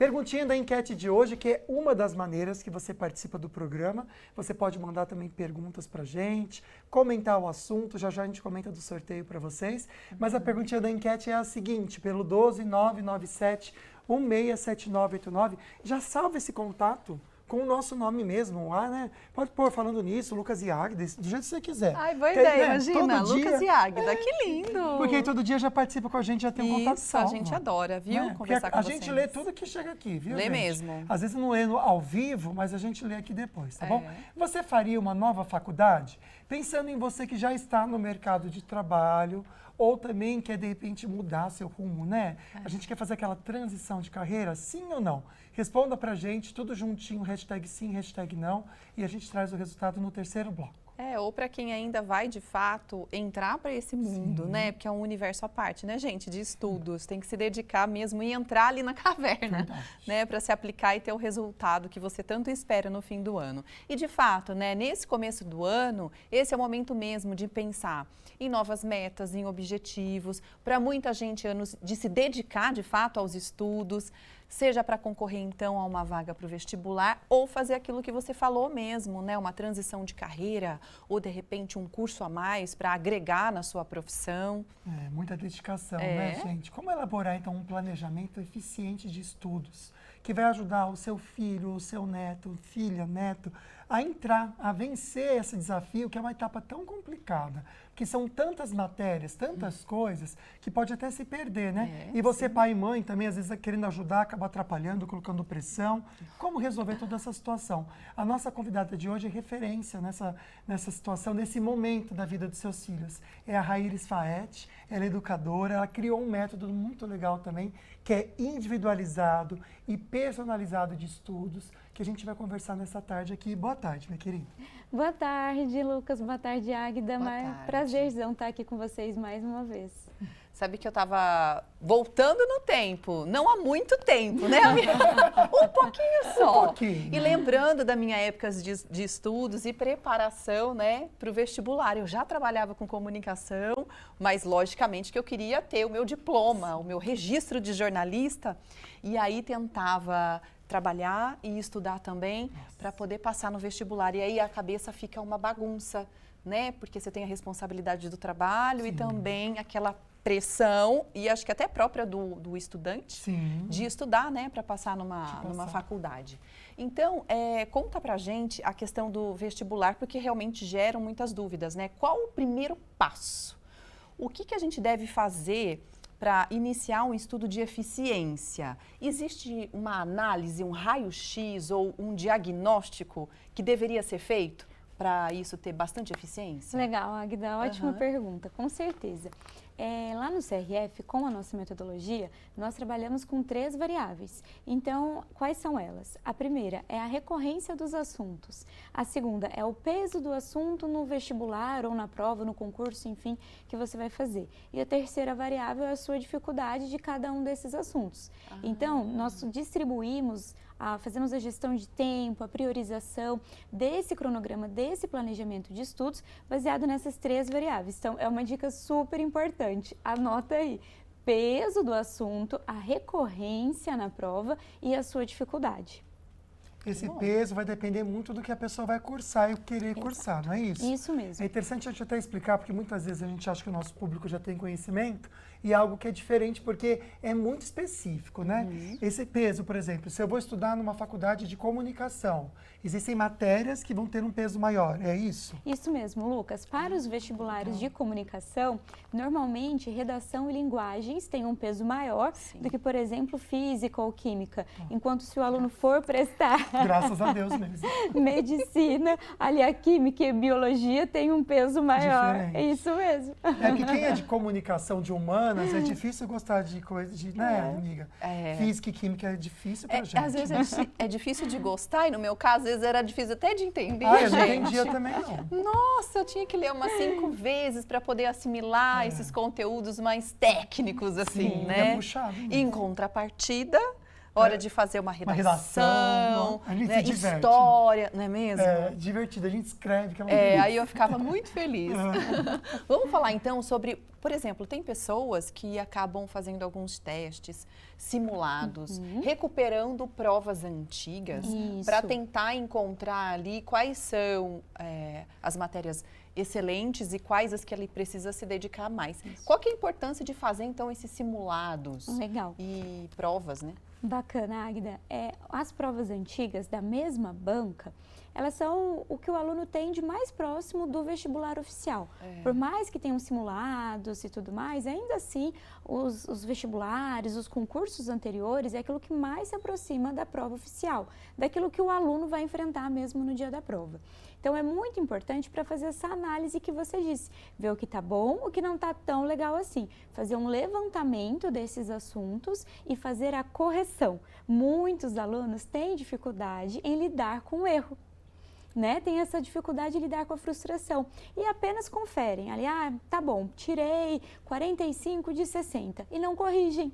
Perguntinha da enquete de hoje, que é uma das maneiras que você participa do programa. Você pode mandar também perguntas pra gente, comentar o assunto, já a gente comenta do sorteio para vocês. Mas a perguntinha da enquete é a seguinte, pelo 12997 167989, já salva esse contato com o nosso nome mesmo lá, né? Pode pôr falando nisso, Lucas e Águida, do jeito que você quiser. Ai, boa ideia, imagina, todo Lucas dia, e Águida, que lindo! Porque aí todo dia já participa com a gente, já tem um contato salvo. Isso, a gente adora, viu? Né? Conversar com a vocês. gente lê tudo que chega aqui, viu, Lê gente? mesmo. Às vezes não lê ao vivo, mas a gente lê aqui depois, tá bom? Você faria uma nova faculdade? Pensando em você que já está no mercado de trabalho, ou também quer, de repente, mudar seu rumo, né? A gente quer fazer aquela transição de carreira, sim ou não? Responda pra gente, tudo juntinho, hashtag sim, hashtag não, e a gente traz o resultado no terceiro bloco. Ou para quem ainda vai, de fato, entrar para esse mundo, né? Porque é um universo à parte, né, gente? De estudos. Tem que se dedicar mesmo e entrar ali na caverna, né? Para se aplicar e ter o resultado que você tanto espera no fim do ano. E, de fato, né? Nesse começo do ano, esse é o momento mesmo de pensar em novas metas, em objetivos. Para muita gente, anos de se dedicar, de fato, aos estudos, seja para concorrer, então, a uma vaga para o vestibular ou fazer aquilo que você falou mesmo, né? Uma transição de carreira ou, de repente, um curso a mais para agregar na sua profissão. Muita dedicação, né, gente? Como elaborar, então, um planejamento eficiente de estudos que vai ajudar o seu filho, o seu neto, filha, neto, a entrar, a vencer esse desafio, que é uma etapa tão complicada, que são tantas matérias, tantas coisas, que pode até se perder, né? E você, pai e mãe, também, às vezes, querendo ajudar, acaba atrapalhando, colocando pressão. Como resolver toda essa situação? A nossa convidada de hoje é referência nessa situação, nesse momento da vida dos seus filhos. É a Raíris Faete, ela é educadora, ela criou um método muito legal também, que é individualizado e personalizado de estudos, que a gente vai conversar nessa tarde aqui. Boa tarde, minha querida. Boa tarde, Lucas. Boa tarde, Águida. Boa tarde. Prazerzão estar aqui com vocês mais uma vez. Sabe que eu estava voltando no tempo, não há muito tempo, né, amiga? Um pouquinho só. Um pouquinho. E lembrando da minha época de estudos e preparação, né, para o vestibular. Eu já trabalhava com comunicação, mas logicamente que eu queria ter o meu diploma, o meu registro de jornalista. E aí tentava trabalhar e estudar também para poder passar no vestibular. E aí a cabeça fica uma bagunça, né? Porque você tem a responsabilidade do trabalho e também aquela pressão, e acho que até própria do estudante, de estudar, né, para passar numa faculdade. Então, conta pra gente a questão do vestibular, porque realmente geram muitas dúvidas, né? Qual o primeiro passo? O que a gente deve fazer para iniciar um estudo de eficiência? Existe uma análise, um raio-x ou um diagnóstico que deveria ser feito para isso ter bastante eficiência? Legal, Águida, ótima pergunta, com certeza. Lá no CRF, com a nossa metodologia, nós trabalhamos com 3 variáveis. Então, quais são elas? A primeira é a recorrência dos assuntos. A segunda é o peso do assunto no vestibular ou na prova, no concurso, enfim, que você vai fazer. E a terceira variável é a sua dificuldade de cada um desses assuntos. Então, nós distribuímos, fazemos a gestão de tempo, a priorização desse cronograma, desse planejamento de estudos, baseado nessas 3 variáveis. Então, é uma dica super importante. Anota aí: peso do assunto, a recorrência na prova e a sua dificuldade. Esse peso vai depender muito do que a pessoa vai cursar e querer cursar, não é isso? Isso mesmo. É interessante a gente até explicar, porque muitas vezes a gente acha que o nosso público já tem conhecimento e é algo que é diferente, porque é muito específico, né? Esse peso, por exemplo, se eu vou estudar numa faculdade de comunicação, existem matérias que vão ter um peso maior, é isso? Isso mesmo, Lucas. Para os vestibulares de comunicação, normalmente redação e linguagens têm um peso maior do que, por exemplo, física ou química. Enquanto se o aluno for prestar graças a Deus mesmo. medicina, ali a química e a biologia tem um peso maior. Diferente. É isso mesmo. É que quem é de comunicação de humanas é difícil gostar de coisa de, né, amiga? Física e química é difícil pra gente. Às vezes é difícil de gostar, e no meu caso, às vezes era difícil até de entender. Eu não entendia também, não. Nossa, eu tinha que ler umas 5 vezes para poder assimilar esses conteúdos mais técnicos, assim, Sim, né? É puxado mesmo. Em contrapartida, hora de fazer uma redação, a gente né, se diverte. história, não é mesmo? É divertido, a gente escreve, que é uma delícia. Aí eu ficava muito feliz. Vamos falar então sobre, por exemplo, tem pessoas que acabam fazendo alguns testes simulados, recuperando provas antigas para tentar encontrar ali quais são as matérias excelentes e quais as que ele precisa se dedicar mais. Qual que é a importância de fazer então esses simulados e provas, né? Bacana, Águida. As provas antigas da mesma banca, elas são o que o aluno tem de mais próximo do vestibular oficial. Por mais que tenham simulados e tudo mais, ainda assim, os vestibulares, os concursos anteriores é aquilo que mais se aproxima da prova oficial, daquilo que o aluno vai enfrentar mesmo no dia da prova. Então, é muito importante para fazer essa análise que você disse, ver o que está bom, o que não está tão legal assim, fazer um levantamento desses assuntos e fazer a correção. Muitos alunos têm dificuldade em lidar com o erro. Né? Tem essa dificuldade de lidar com a frustração e apenas conferem, ali, tá bom, tirei 45 de 60 e não corrigem.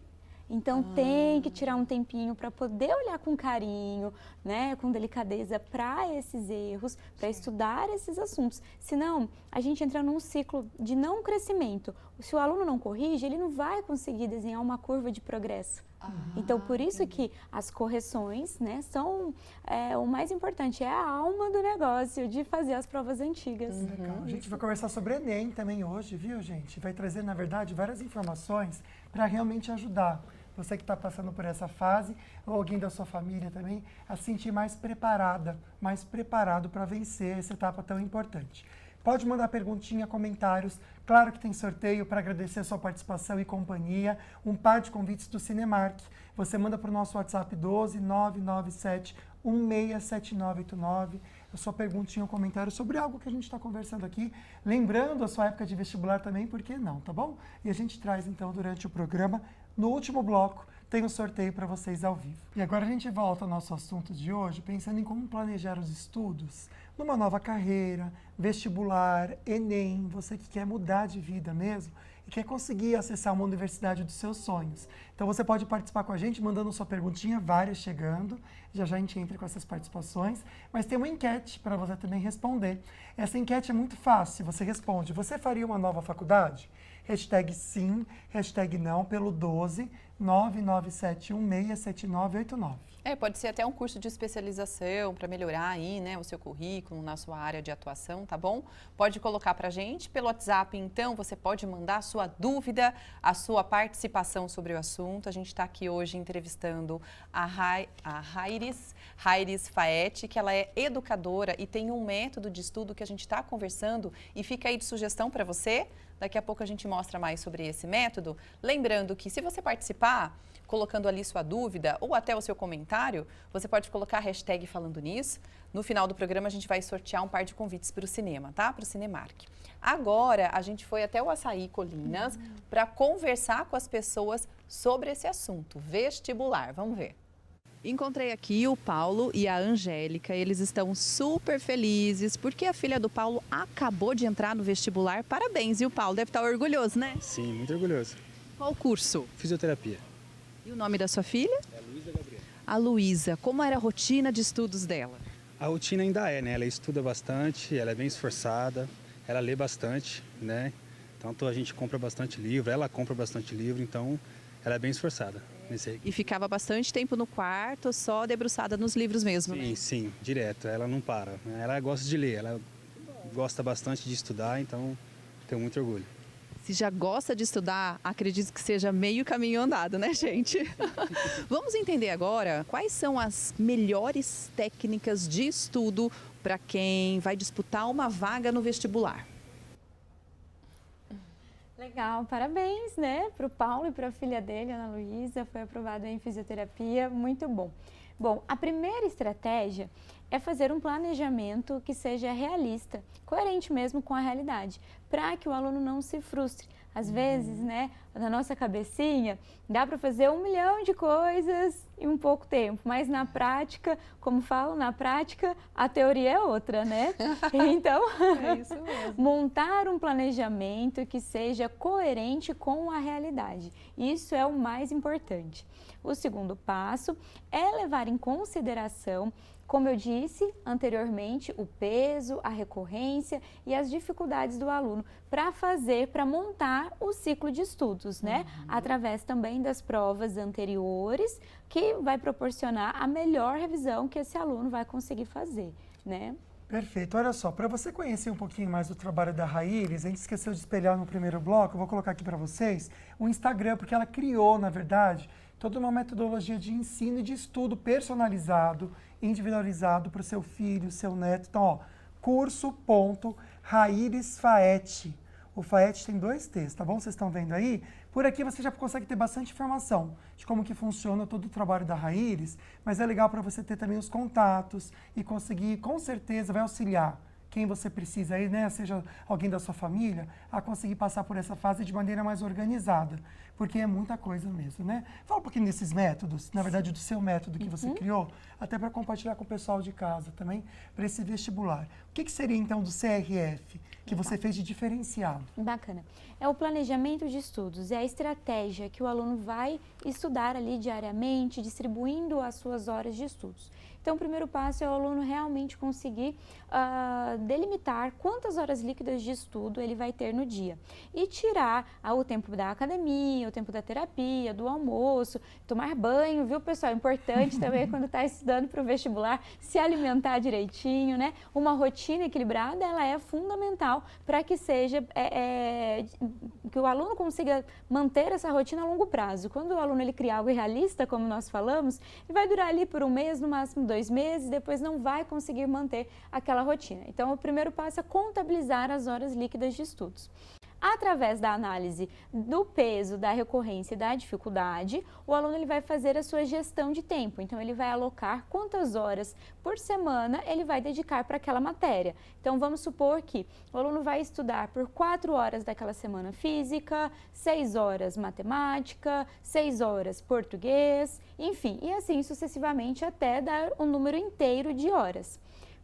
Então tem que tirar um tempinho para poder olhar com carinho, né, com delicadeza para esses erros, para estudar esses assuntos. Senão, a gente entra num ciclo de não crescimento. Se o aluno não corrige, ele não vai conseguir desenhar uma curva de progresso. Então, por isso que as correções, né, são o mais importante, é a alma do negócio de fazer as provas antigas. Legal. A gente vai conversar sobre Enem também hoje, viu, gente? Vai trazer, na verdade, várias informações para realmente ajudar você que está passando por essa fase, ou alguém da sua família também, a se sentir mais preparada, mais preparado para vencer essa etapa tão importante. Pode mandar perguntinha, comentários. Claro que tem sorteio para agradecer a sua participação e companhia. Um par de convites do Cinemark. Você manda para o nosso WhatsApp 12 997 167989. A sua perguntinha ou comentário sobre algo que a gente está conversando aqui. Lembrando a sua época de vestibular também, por que não, tá bom? E a gente traz então durante o programa, no último bloco, tem um sorteio para vocês ao vivo. E agora a gente volta ao nosso assunto de hoje, pensando em como planejar os estudos numa nova carreira, vestibular, Enem, você que quer mudar de vida mesmo e quer conseguir acessar uma universidade dos seus sonhos. Então você pode participar com a gente mandando sua perguntinha, várias chegando, já a gente entra com essas participações, mas tem uma enquete para você também responder. Essa enquete é muito fácil, você responde, você faria uma nova faculdade? Hashtag sim, hashtag não, pelo 12 997167989. Pode ser até um curso de especialização para melhorar aí, né, o seu currículo na sua área de atuação, tá bom? Pode colocar para a gente pelo WhatsApp, então, você pode mandar a sua dúvida, a sua participação sobre o assunto. A gente está aqui hoje entrevistando a Rairis Faetti, que ela é educadora e tem um método de estudo que a gente está conversando e fica aí de sugestão para você. Daqui a pouco a gente mostra mais sobre esse método. Lembrando que se você participar, colocando ali sua dúvida ou até o seu comentário, você pode colocar a hashtag falando nisso. No final do programa a gente vai sortear um par de convites para o cinema, tá? Para o Cinemark. Agora a gente foi até o Açaí Colinas para conversar com as pessoas sobre esse assunto, vestibular. Vamos ver. Encontrei aqui o Paulo e a Angélica, eles estão super felizes porque a filha do Paulo acabou de entrar no vestibular. Parabéns, e o Paulo deve estar orgulhoso, né? Sim, muito orgulhoso. Qual curso? Fisioterapia. E o nome da sua filha? É a Luísa Gabriela. A Luísa. Como era a rotina de estudos dela? A rotina ainda né? Ela estuda bastante, ela é bem esforçada, ela lê bastante, né? Tanto a gente compra bastante livro, ela compra bastante livro, então ela é bem esforçada. E ficava bastante tempo no quarto, só debruçada nos livros mesmo, né? Sim, direto. Ela não para. Ela gosta de ler, ela gosta bastante de estudar, então tenho muito orgulho. Se já gosta de estudar, acredito que seja meio caminho andado, né, gente? Vamos entender agora quais são as melhores técnicas de estudo para quem vai disputar uma vaga no vestibular. Legal, parabéns, né, para o Paulo e para a filha dele, Ana Luísa, foi aprovado em fisioterapia, muito bom. Bom, a primeira estratégia é fazer um planejamento que seja realista, coerente mesmo com a realidade, para que o aluno não se frustre. Às vezes, né, na nossa cabecinha, dá para fazer 1 milhão de coisas em um pouco tempo, mas na prática, como falo, na prática a teoria é outra, né? Então, é isso mesmo. Montar um planejamento que seja coerente com a realidade. Isso é o mais importante. O segundo passo é levar em consideração, como eu disse anteriormente, o peso, a recorrência e as dificuldades do aluno para montar o ciclo de estudos, né? Através também das provas anteriores, que vai proporcionar a melhor revisão que esse aluno vai conseguir fazer, né? Perfeito. Olha só, para você conhecer um pouquinho mais do trabalho da Raíris, a gente esqueceu de espelhar no primeiro bloco, eu vou colocar aqui para vocês o Instagram, porque ela criou, na verdade, toda uma metodologia de ensino e de estudo personalizado, individualizado para o seu filho, seu neto. Então, ó, curso.rairisfaete. O Faete tem 2 T's, tá bom? Vocês estão vendo aí? Por aqui você já consegue ter bastante informação de como que funciona todo o trabalho da Raíris, mas é legal para você ter também os contatos e conseguir, com certeza, vai auxiliar quem você precisa aí, né? Seja alguém da sua família, a conseguir passar por essa fase de maneira mais organizada, porque é muita coisa mesmo, né? Fala um pouquinho desses métodos, na verdade do seu método que você criou, até para compartilhar com o pessoal de casa também, para esse vestibular. O que seria então do CRF, que você fez de diferenciado? Bacana. É o planejamento de estudos, é a estratégia que o aluno vai estudar ali diariamente, distribuindo as suas horas de estudos. Então, o primeiro passo é o aluno realmente conseguir delimitar quantas horas líquidas de estudo ele vai ter no dia e tirar o tempo da academia, o tempo da terapia, do almoço, tomar banho, viu, pessoal? É importante também quando está estudando para o vestibular, se alimentar direitinho, né? Uma rotina equilibrada, ela é fundamental para que seja, que o aluno consiga manter essa rotina a longo prazo. Quando o aluno ele cria algo irrealista, como nós falamos, ele vai durar ali por 1 mês, no máximo 2 meses, depois não vai conseguir manter aquela rotina. Então, o primeiro passo é contabilizar as horas líquidas de estudos. Através da análise do peso, da recorrência e da dificuldade, o aluno ele vai fazer a sua gestão de tempo. Então, ele vai alocar quantas horas por semana ele vai dedicar para aquela matéria. Então, vamos supor que o aluno vai estudar por 4 horas daquela semana física, 6 horas matemática, 6 horas português, enfim, e assim sucessivamente até dar um número inteiro de horas.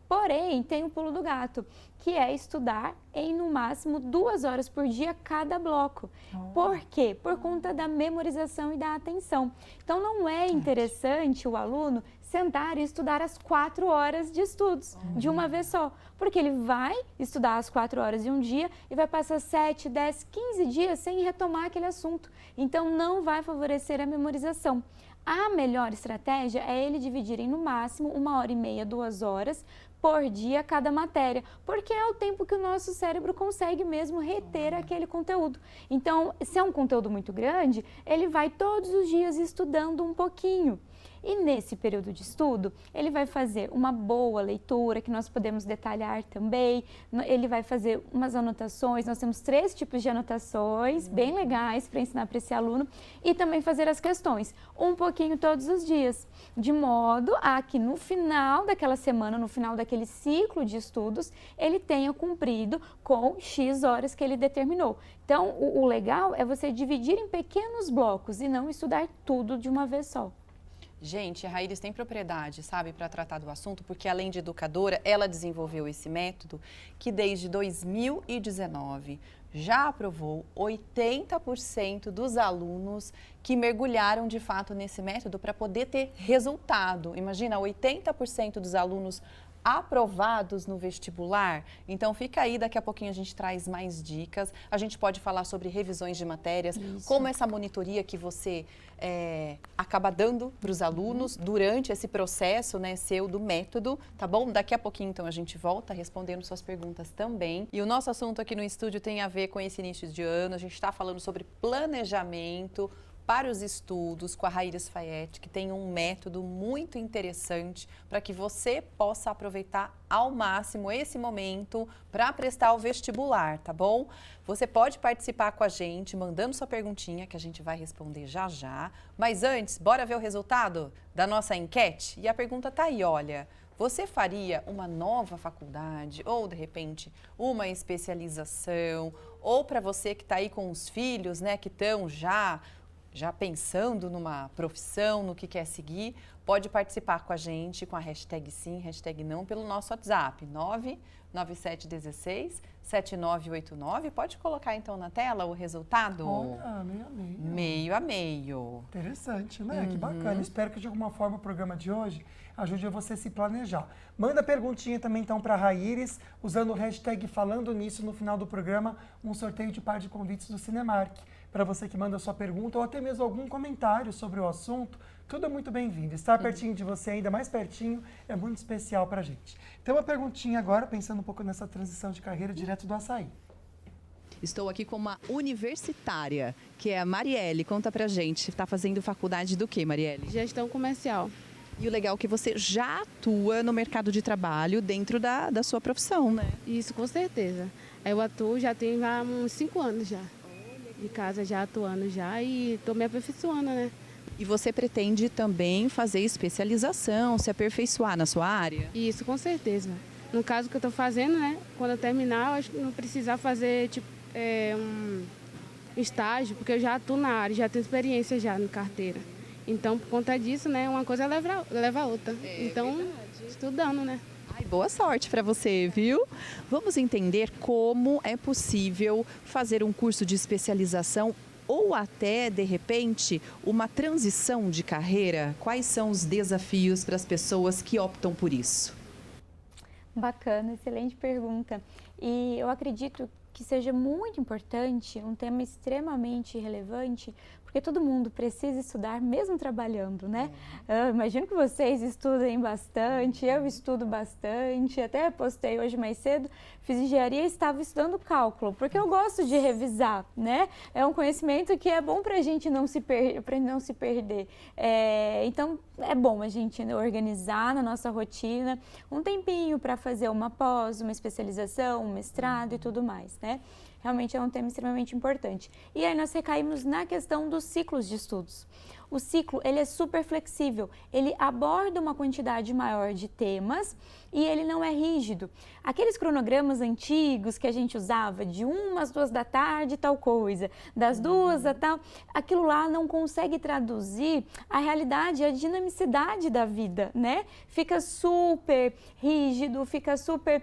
Porém, tem o pulo do gato, que é estudar em no máximo 2 horas por dia cada bloco. Por quê? Por conta da memorização e da atenção. Então, não é interessante o aluno sentar e estudar as 4 horas de estudos de uma vez só, porque ele vai estudar as 4 horas de um dia e vai passar 7, 10, 15 dias sem retomar aquele assunto. Então, não vai favorecer a memorização. A melhor estratégia é ele dividir em no máximo 1h30, 2 horas por dia cada matéria, porque é o tempo que o nosso cérebro consegue mesmo reter aquele conteúdo. Então, se é um conteúdo muito grande, ele vai todos os dias estudando um pouquinho. E nesse período de estudo, ele vai fazer uma boa leitura, que nós podemos detalhar também, ele vai fazer umas anotações, nós temos 3 tipos de anotações bem legais para ensinar para esse aluno, e também fazer as questões, um pouquinho todos os dias, de modo a que no final daquela semana, no final daquele ciclo de estudos, ele tenha cumprido com X horas que ele determinou. Então, o legal é você dividir em pequenos blocos e não estudar tudo de uma vez só. Gente, a Raíris tem propriedade, sabe, para tratar do assunto, porque além de educadora, ela desenvolveu esse método que desde 2019 já aprovou 80% dos alunos que mergulharam de fato nesse método para poder ter resultado. Imagina, 80% dos alunos aprovados no vestibular. Então fica aí, daqui a pouquinho a gente traz mais dicas. A gente pode falar sobre revisões de matérias, como essa monitoria que você acaba dando para os alunos durante esse processo, né, seu do método, tá bom? Daqui a pouquinho então a gente volta respondendo suas perguntas também. E o nosso assunto aqui no estúdio tem a ver com esse início de ano. A gente está falando sobre planejamento para os estudos com a Raíris Faete, que tem um método muito interessante para que você possa aproveitar ao máximo esse momento para prestar o vestibular, tá bom? Você pode participar com a gente, mandando sua perguntinha, que a gente vai responder já já. Mas antes, bora ver o resultado da nossa enquete? E a pergunta tá aí, olha. Você faria uma nova faculdade ou, de repente, uma especialização ou para você que está aí com os filhos, né, que estão já pensando numa profissão, no que quer seguir, pode participar com a gente com a hashtag sim, hashtag não, pelo nosso WhatsApp, 99716-7989. Pode colocar então na tela o resultado? Olha, meio a meio. Meio a meio. Interessante, né? Que bacana. Espero que de alguma forma o programa de hoje ajude você a se planejar. Manda perguntinha também então para a Raíris, usando o hashtag Falando Nisso no final do programa, um sorteio de par de convites do Cinemark. Para você que manda a sua pergunta ou até mesmo algum comentário sobre o assunto, tudo é muito bem-vindo. Estar pertinho de você, ainda mais pertinho, é muito especial para a gente. Então, uma perguntinha agora, pensando um pouco nessa transição de carreira direto do açaí. Estou aqui com uma universitária, que é a Marielle. Conta pra gente, está fazendo faculdade do quê, Marielle? Gestão comercial. E o legal é que você já atua no mercado de trabalho dentro da sua profissão, né? Isso, com certeza. Eu atuo, já tenho uns 5 anos já. De casa já atuando já e estou me aperfeiçoando, né? E você pretende também fazer especialização, se aperfeiçoar na sua área? Isso, com certeza. No caso que eu estou fazendo, né? Quando eu terminar, eu acho que não precisar fazer um estágio, porque eu já atuo na área, já tenho experiência já na carteira. Então, por conta disso, né? Uma coisa leva a outra. Então, verdade. Estudando, né? Ai, boa sorte para você, viu? Vamos entender como é possível fazer um curso de especialização ou até, de repente, uma transição de carreira. Quais são os desafios para as pessoas que optam por isso? Bacana, excelente pergunta. E eu acredito que seja muito importante, um tema extremamente relevante, porque todo mundo precisa estudar mesmo trabalhando, né? Eu imagino que vocês estudem bastante, eu estudo bastante, até postei hoje mais cedo, fiz engenharia e estava estudando cálculo, porque eu gosto de revisar, né? É um conhecimento que é bom para a gente não se perder. Então, é bom a gente organizar na nossa rotina um tempinho para fazer uma pós, uma especialização, um mestrado e tudo mais, né? Realmente é um tema extremamente importante. E aí nós recaímos na questão dos ciclos de estudos. O ciclo, ele é super flexível, ele aborda uma quantidade maior de temas e ele não é rígido. Aqueles cronogramas antigos que a gente usava, de 1 às 2 da tarde, tal coisa, das 2 a tal, aquilo lá não consegue traduzir a realidade, a dinamicidade da vida, né? Fica super rígido, fica super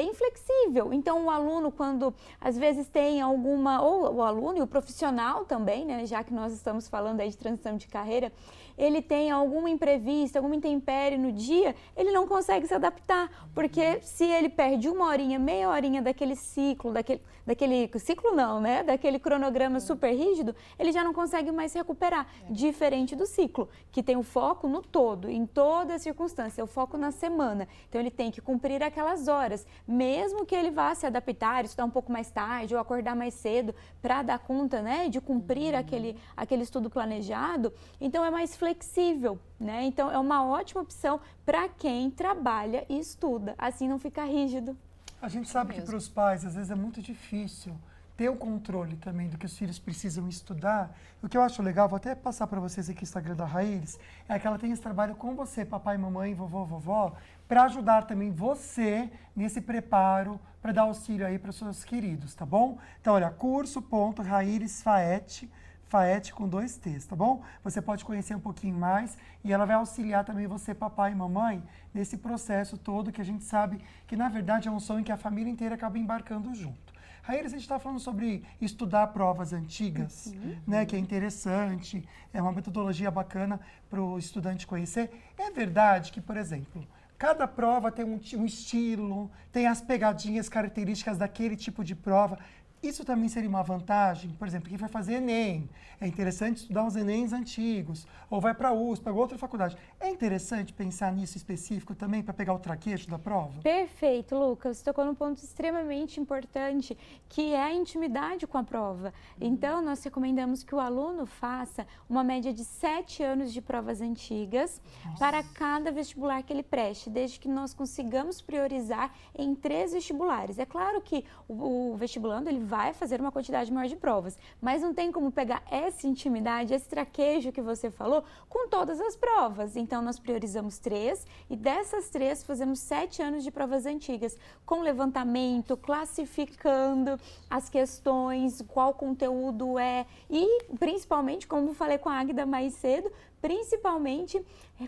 inflexível. Então, o aluno, quando às vezes tem alguma, ou o aluno e o profissional também, né? Já que nós estamos falando aí de transição de carreira, ele tem algum imprevisto, algum intempérie no dia, ele não consegue se adaptar, porque se ele perde 1 horinha, meia horinha daquele ciclo, daquele ciclo não, né? Daquele cronograma super rígido, ele já não consegue mais se recuperar, diferente do ciclo, que tem o foco no todo, em toda a circunstância, o foco na semana. Então ele tem que cumprir aquelas horas, mesmo que ele vá se adaptar, estudar um pouco mais tarde ou acordar mais cedo para dar conta, né, de cumprir aquele estudo planejado, então é mais flexível, né? Então é uma ótima opção para quem trabalha e estuda, assim não fica rígido. A gente sabe que para os pais, às vezes, é muito difícil ter o controle também do que os filhos precisam estudar. O que eu acho legal, vou até passar para vocês aqui o Instagram da Raíris, é que ela tem esse trabalho com você, papai, mamãe, vovô, vovó, para ajudar também você nesse preparo para dar auxílio aí para os seus queridos, tá bom? Então, olha, curso.rairisfaete, Faete com 2 T's, tá bom? Você pode conhecer um pouquinho mais e ela vai auxiliar também você, papai e mamãe, nesse processo todo que a gente sabe que, na verdade, é um sonho que a família inteira acaba embarcando junto. Raíris, a gente está falando sobre estudar provas antigas, né, que é interessante, é uma metodologia bacana para o estudante conhecer. É verdade que, por exemplo, cada prova tem um estilo, tem as pegadinhas características daquele tipo de prova. Isso também seria uma vantagem, por exemplo, quem vai fazer Enem, é interessante estudar os Enems antigos, ou vai para a USP, para outra faculdade. É interessante pensar nisso específico também para pegar o traquejo da prova? Perfeito, Lucas. Você tocou num ponto extremamente importante, que é a intimidade com a prova. Então, nós recomendamos que o aluno faça uma média de 7 anos de provas antigas para cada vestibular que ele preste, desde que nós consigamos priorizar em 3 vestibulares. É claro que o vestibulando ele vai fazer uma quantidade maior de provas. Mas não tem como pegar essa intimidade, esse traquejo que você falou, com todas as provas. Então, nós priorizamos 3 e dessas 3 fazemos 7 anos de provas antigas, com levantamento, classificando as questões, qual conteúdo é e, principalmente, como falei com a Águida mais cedo, principalmente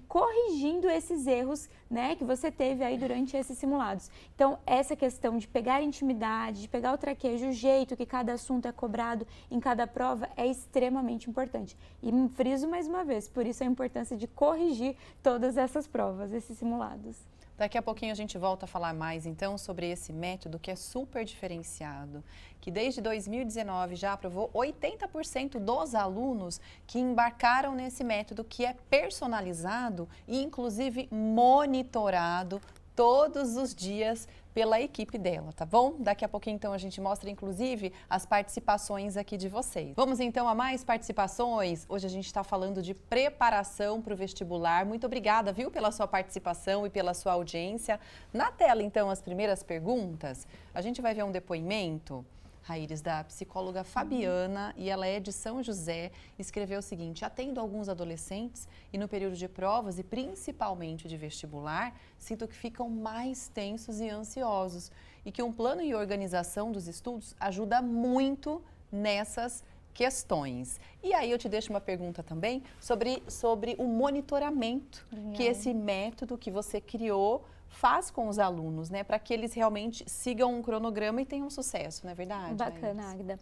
corrigindo esses erros, né, que você teve aí durante esses simulados. Então, essa questão de pegar a intimidade, de pegar o traquejo, o jeito que cada assunto é cobrado em cada prova é extremamente importante. E friso mais uma vez, por isso a importância de corrigir todas essas provas, esses simulados. Daqui a pouquinho a gente volta a falar mais, então, sobre esse método que é super diferenciado, que desde 2019 já aprovou 80% dos alunos que embarcaram nesse método que é personalizado e, inclusive, monitorado todos os dias pela equipe dela, tá bom? Daqui a pouquinho, então, a gente mostra, inclusive, as participações aqui de vocês. Vamos, então, a mais participações? Hoje a gente está falando de preparação para o vestibular. Muito obrigada, viu, pela sua participação e pela sua audiência. Na tela, então, as primeiras perguntas. A gente vai ver um depoimento, Raíris, da psicóloga Fabiana, e ela é de São José, escreveu o seguinte: atendo alguns adolescentes e no período de provas e principalmente de vestibular, sinto que ficam mais tensos e ansiosos e que um plano e organização dos estudos ajuda muito nessas questões. E aí eu te deixo uma pergunta também sobre o monitoramento que esse método que você criou faz com os alunos, né? Para que eles realmente sigam um cronograma e tenham sucesso, não é verdade? Bacana, Águida.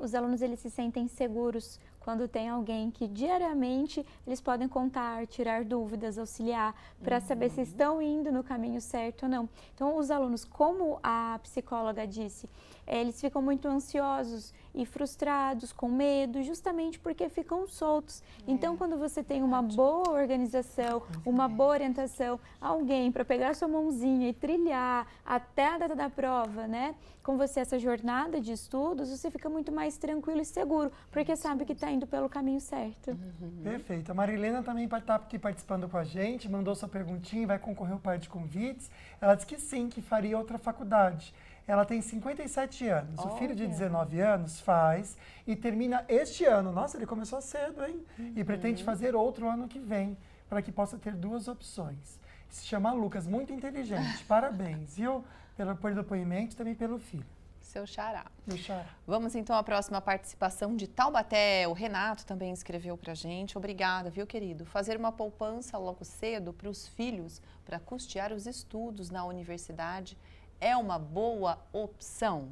Os alunos, eles se sentem seguros quando tem alguém que diariamente eles podem contar, tirar dúvidas, auxiliar, para saber se estão indo no caminho certo ou não. Então, os alunos, como a psicóloga disse, eles ficam muito ansiosos e frustrados, com medo, justamente porque ficam soltos. Então, quando você tem uma boa organização, uma boa orientação, alguém para pegar sua mãozinha e trilhar até a data da prova, né? Com você essa jornada de estudos, você fica muito mais tranquilo e seguro, porque sabe que está indo pelo caminho certo. Perfeito. A Marilena também está aqui participando com a gente, mandou sua perguntinha, vai concorrer ao par de convites. Ela disse que sim, que faria outra faculdade. Ela tem 57 anos, o filho de 19 anos faz e termina este ano. Nossa, ele começou cedo, hein? E pretende fazer outro ano que vem, para que possa ter 2 opções. Se chama Lucas, muito inteligente, parabéns, viu? Pelo depoimento e também pelo filho. Seu xará. Meu xará. Vamos então à próxima participação de Taubaté. O Renato também escreveu pra gente. Obrigada, viu, querido? Fazer uma poupança logo cedo para os filhos, para custear os estudos na universidade, é uma boa opção?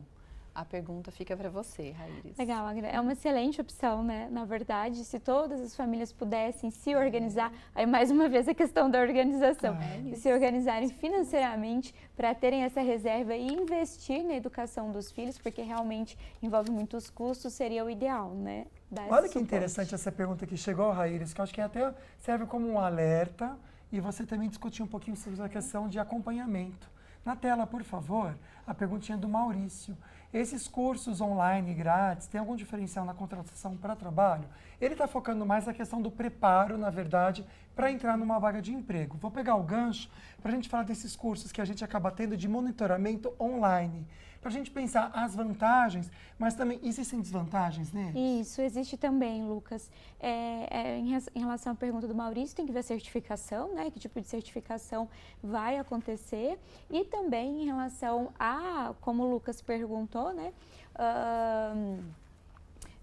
A pergunta fica para você, Raíris. Legal, Agra. É uma excelente opção, né? Na verdade, se todas as famílias pudessem se organizar, aí mais uma vez a questão da organização, e se organizarem financeiramente para terem essa reserva e investir na educação dos filhos, porque realmente envolve muitos custos, seria o ideal, né? Olha que interessante essa pergunta que chegou, Raíris, que eu acho que até serve como um alerta e você também discutir um pouquinho sobre a questão de acompanhamento. Na tela, por favor, a perguntinha do Maurício. Esses cursos online grátis, tem algum diferencial na contratação para trabalho? Ele está focando mais na questão do preparo, na verdade, para entrar numa vaga de emprego. Vou pegar o gancho para a gente falar desses cursos que a gente acaba tendo de monitoramento online. Para a gente pensar as vantagens, mas também existem desvantagens neles? Isso, existe também, Lucas. Em relação à pergunta do Maurício, tem que ver a certificação, né? Que tipo de certificação vai acontecer. E também em relação a, como o Lucas perguntou, né?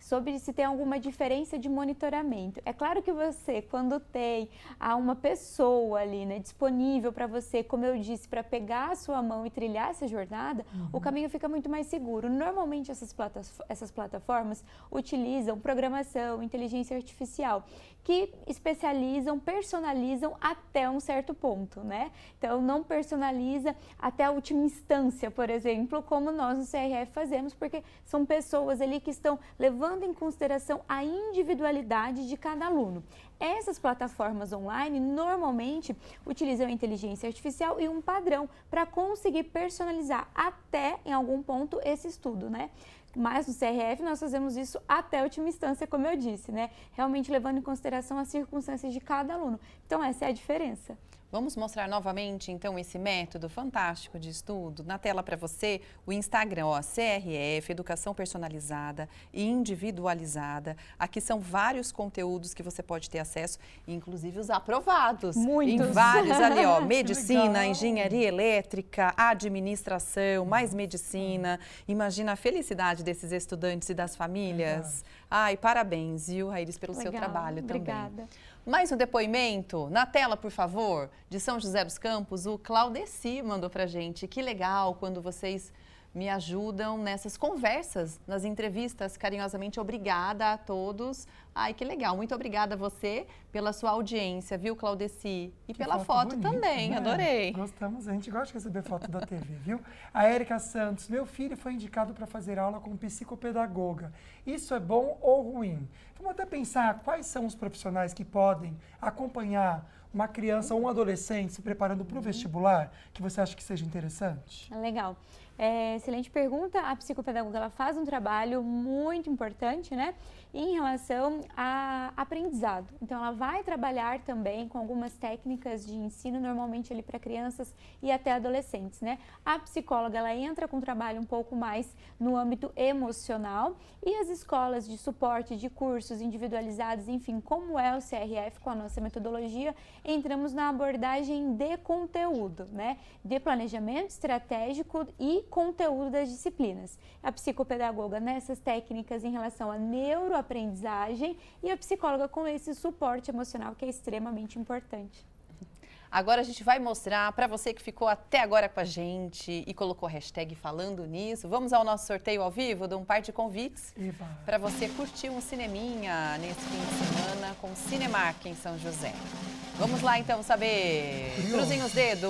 Sobre se tem alguma diferença de monitoramento. É claro que você, quando tem uma pessoa ali, né, disponível para você, como eu disse, para pegar a sua mão e trilhar essa jornada, o caminho fica muito mais seguro. Normalmente essas plataformas utilizam programação, inteligência artificial, que especializam, personalizam até um certo ponto, né? Então, não personaliza até a última instância, por exemplo, como nós no CRF fazemos, porque são pessoas ali que estão levando em consideração a individualidade de cada aluno. Essas plataformas online normalmente utilizam a inteligência artificial e um padrão para conseguir personalizar até, em algum ponto, esse estudo, né? Mas no CRF nós fazemos isso até a última instância, como eu disse, né? Realmente levando em consideração as circunstâncias de cada aluno. Então essa é a diferença. Vamos mostrar novamente, então, esse método fantástico de estudo. Na tela para você, o Instagram, ó, CRF, Educação Personalizada e Individualizada. Aqui são vários conteúdos que você pode ter acesso, inclusive os aprovados. Muitos. Em vários ali, ó, medicina, legal. engenharia elétrica, administração, mais medicina. Imagina a felicidade desses estudantes e das famílias. Ai, parabéns, viu, Raíris, pelo seu trabalho também. Obrigada. Mais um depoimento, na tela, por favor, de São José dos Campos, o Claudeci mandou pra gente. Que legal quando vocês me ajudam nessas conversas, nas entrevistas. Carinhosamente, obrigada a todos. Ai, que legal. Muito obrigada a você pela sua audiência, viu, Claudeci? E Que pela foto bonita, também, né? adorei. Gostamos, a gente gosta de receber foto da TV, viu? A Érica Santos, meu filho foi indicado para fazer aula com psicopedagoga. Isso é bom ou ruim? Vamos até pensar quais são os profissionais que podem acompanhar uma criança ou um adolescente se preparando para o vestibular, que você acha que seja interessante? Legal. Excelente pergunta. A psicopedagoga ela faz um trabalho muito importante, né, em relação a aprendizado. Então, ela vai trabalhar também com algumas técnicas de ensino, normalmente ali para crianças e até adolescentes, né? A psicóloga ela entra com um trabalho um pouco mais no âmbito emocional e as escolas de suporte, de cursos individualizados, enfim, como é o CRF com a nossa metodologia, entramos na abordagem de conteúdo, né? De planejamento estratégico e conteúdo das disciplinas. A psicopedagoga nessas técnicas em relação à neuroaprendizagem e a psicóloga com esse suporte emocional que é extremamente importante. Agora a gente vai mostrar para você que ficou até agora com a gente e colocou a hashtag falando nisso. Vamos ao nosso sorteio ao vivo de um par de convites para você curtir um cineminha nesse fim de semana com Cinemark em São José. Vamos lá então saber. Cruzem os dedos.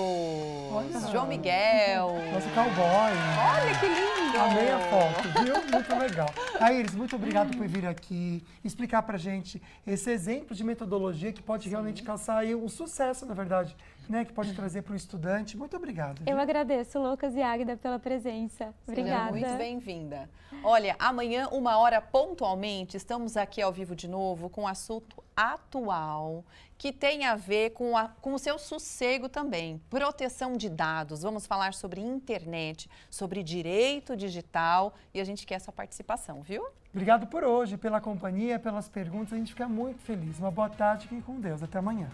Olha. João Miguel. Nosso cowboy. Olha que lindo. Amei a foto, viu? Muito legal. Aires, muito obrigado por vir aqui explicar pra gente esse exemplo de metodologia que pode realmente causar aí um sucesso, na verdade, né? Que pode trazer para o estudante. Muito obrigado. Eu agradeço, Lucas e Águida, pela presença. Obrigada. Seja muito bem-vinda. Olha, amanhã, 1h pontualmente, estamos aqui ao vivo de novo com um assunto atual que tem a ver com o seu sossego também. Proteção de dados. Vamos falar sobre internet, sobre direito digital e a gente quer a sua participação, viu? Obrigado por hoje, pela companhia, pelas perguntas. A gente fica muito feliz. Uma boa tarde, fiquem com Deus. Até amanhã.